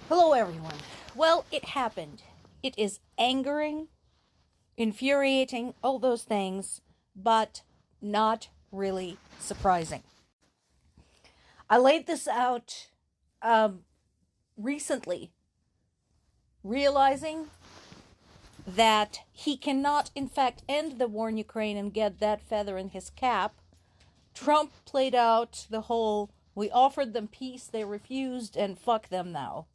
Hello, everyone. Well, it happened. It is angering, infuriating, all those things, but not really surprising. I laid this out recently, realizing that he cannot, in fact, end the war in Ukraine and get that feather in his cap. Trump played out the whole we offered them peace, they refused, and fuck them now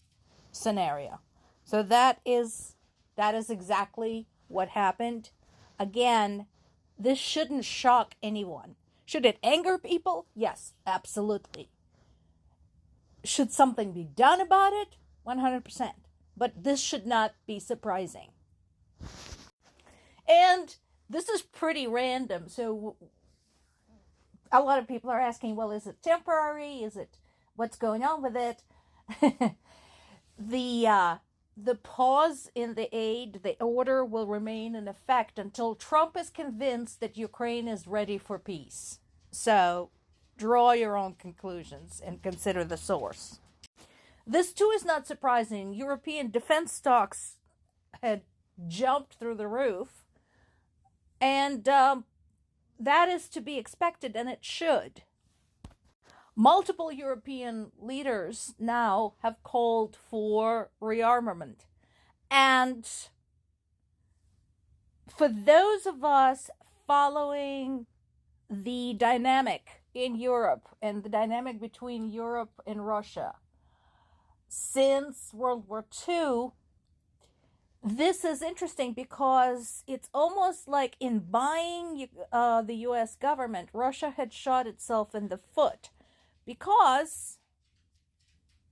scenario. So that is exactly what happened. Again, this shouldn't shock anyone. Should it anger people? Yes, absolutely. Should something be done about it? 100%. But this should not be surprising. And this is pretty random. So a lot of people are asking, well, is it temporary? Is it what's going on with it? The pause in the aid, the order will remain in effect until Trump is convinced that Ukraine is ready for peace. So draw your own conclusions and consider the source. This too is not surprising. European defense stocks had jumped through the roof, and that is to be expected, and it should. Multiple European leaders now have called for rearmament. And for those of us following the dynamic in Europe and the dynamic between Europe and Russia since World War II, this is interesting because it's almost like in buying the US government, Russia had shot itself in the foot. Because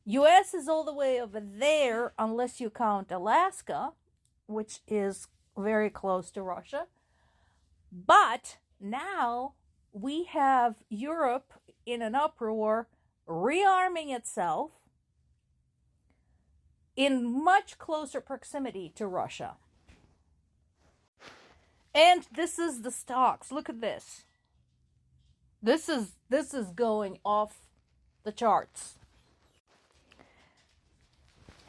US is all the way over there, unless you count Alaska, which is very close to Russia. But now we have Europe in an uproar, rearming itself in much closer proximity to Russia. And this is the stocks. Look at this. This is going off the charts.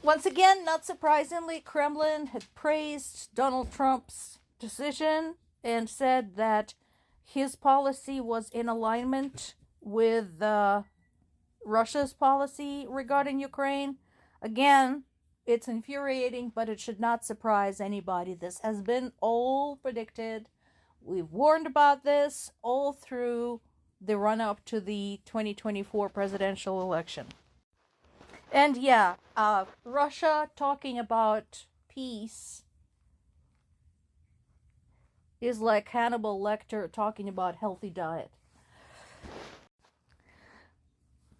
Once again, not surprisingly, Kremlin had praised Donald Trump's decision and said that his policy was in alignment with Russia's policy regarding Ukraine. Again, it's infuriating, but it should not surprise anybody. This has been all predicted. We've warned about this all through the run-up to the 2024 presidential election. And yeah, Russia talking about peace is like Hannibal Lecter talking about healthy diet.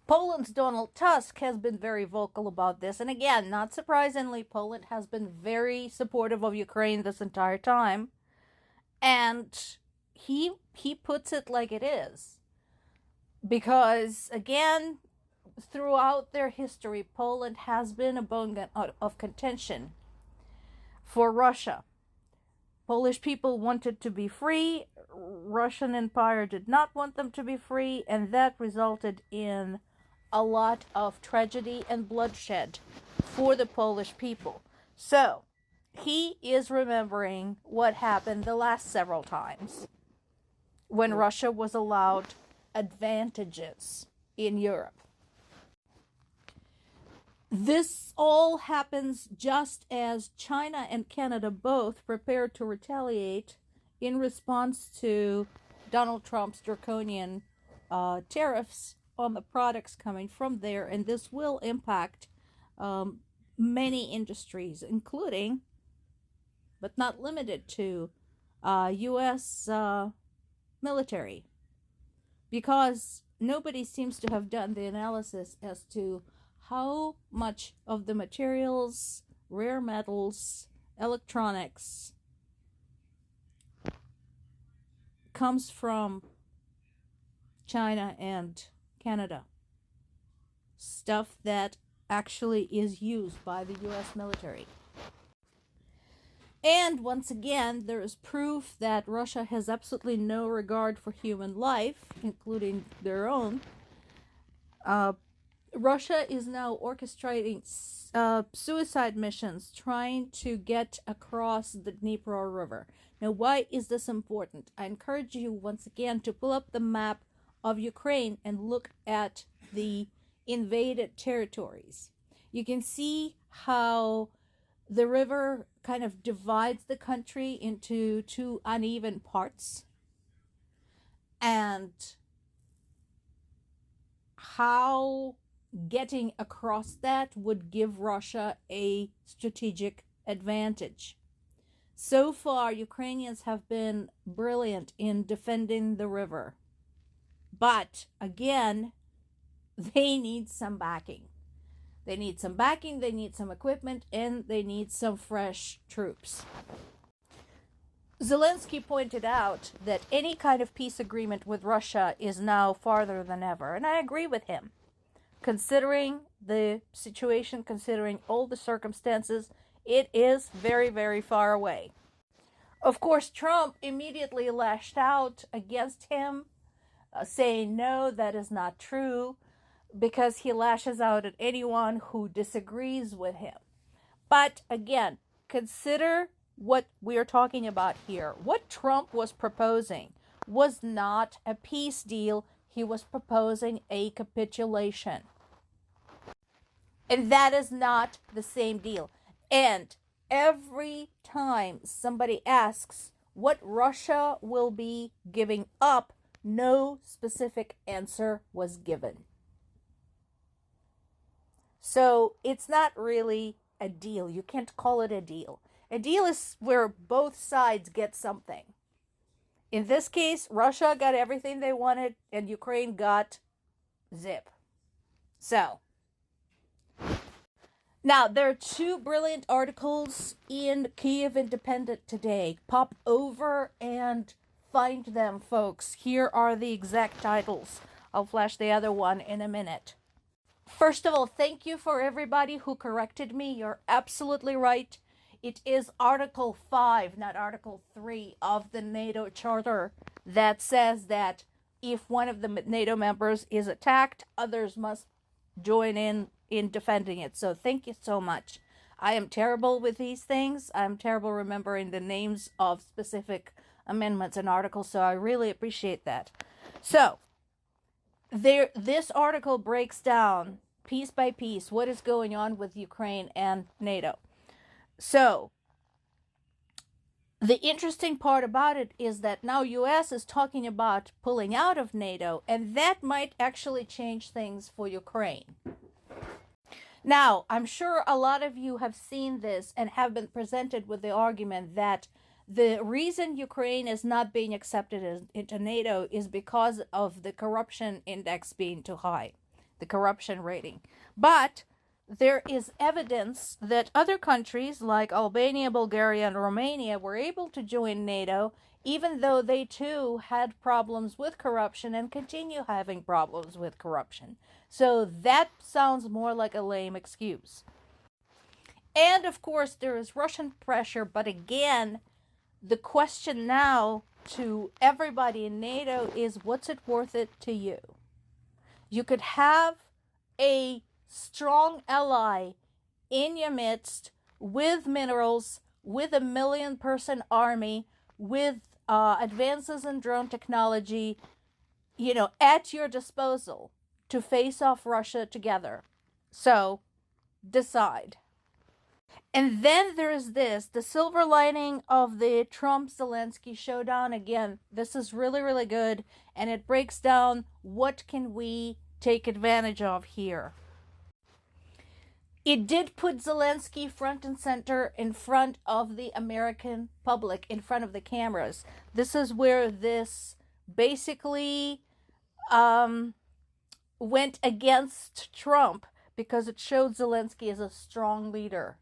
Poland's Donald Tusk has been very vocal about this. And again, not surprisingly, Poland has been very supportive of Ukraine this entire time. And he puts it like it is. Because, again, throughout their history, Poland has been a bone of contention for Russia. Polish people wanted to be free. Russian Empire did not want them to be free. And that resulted in a lot of tragedy and bloodshed for the Polish people. So, he is remembering what happened the last several times when Russia was allowed advantages in Europe. This all happens just as China and Canada both prepare to retaliate in response to Donald Trump's draconian tariffs on the products coming from there, and this will impact many industries, including, but not limited to, U.S. Military. Because nobody seems to have done the analysis as to how much of the materials, rare metals, electronics comes from China and Canada. Stuff that actually is used by the US military. And once again, there is proof that Russia has absolutely no regard for human life, including their own. Russia is now orchestrating suicide missions trying to get across the Dnipro River. Now, why is this important? I encourage you once again to pull up the map of Ukraine and look at the invaded territories. You can see how the river kind of divides the country into two uneven parts, and how getting across that would give Russia a strategic advantage. So far, Ukrainians have been brilliant in defending the river. But again, they need some backing. They need some backing, they need some equipment, and they need some fresh troops. Zelensky pointed out that any kind of peace agreement with Russia is now farther than ever, and I agree with him. Considering the situation, considering all the circumstances, it is very, very far away. Of course, Trump immediately lashed out against him, saying, no, that is not true, because he lashes out at anyone who disagrees with him. But again, consider what we are talking about here. What Trump was proposing was not a peace deal. He was proposing a capitulation. And that is not the same deal. And every time somebody asks what Russia will be giving up, no specific answer was given. So it's not really a deal. You can't call it a deal. A deal is where both sides get something. In this case, Russia got everything they wanted and Ukraine got zip. So, now there are two brilliant articles in Kyiv Independent today. Pop over and find them, folks. Here are the exact titles. I'll flash the other one in a minute. First of all, thank you for everybody who corrected me. You're absolutely right. It is Article 5, not Article 3 of the NATO Charter that says that if one of the NATO members is attacked, others must join in defending it. So thank you so much. I am terrible with these things. I'm terrible remembering the names of specific amendments and articles, so I really appreciate that. So, this article breaks down piece by piece what is going on with Ukraine and NATO. So, the interesting part about it is that now US is talking about pulling out of NATO, and that might actually change things for Ukraine. Now, I'm sure a lot of you have seen this and have been presented with the argument that the reason Ukraine is not being accepted into NATO is because of the corruption index being too high, the corruption rating. But there is evidence that other countries like Albania, Bulgaria, and Romania were able to join NATO, even though they too had problems with corruption and continue having problems with corruption. So that sounds more like a lame excuse. And of course, there is Russian pressure, but again, the question now to everybody in NATO is, what's it worth it to you? You could have a strong ally in your midst with minerals, with a 1 million-person army, with advances in drone technology, at your disposal to face off Russia together. So, decide. And then there is this, the silver lining of the Trump-Zelensky showdown. Again, this is really, really good, and it breaks down what can we take advantage of here. It did put Zelensky front and center in front of the American public, in front of the cameras. This is where this basically went against Trump, because it showed Zelensky as a strong leader.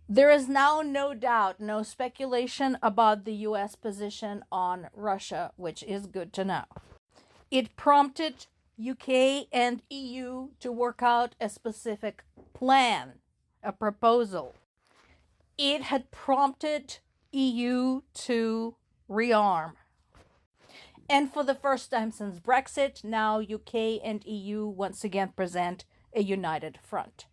There is now no doubt, no speculation about the U.S. position on Russia, which is good to know. It prompted UK and EU to work out a specific plan, a proposal. It had prompted EU to rearm. And for the first time since Brexit, now UK and EU once again present a united front.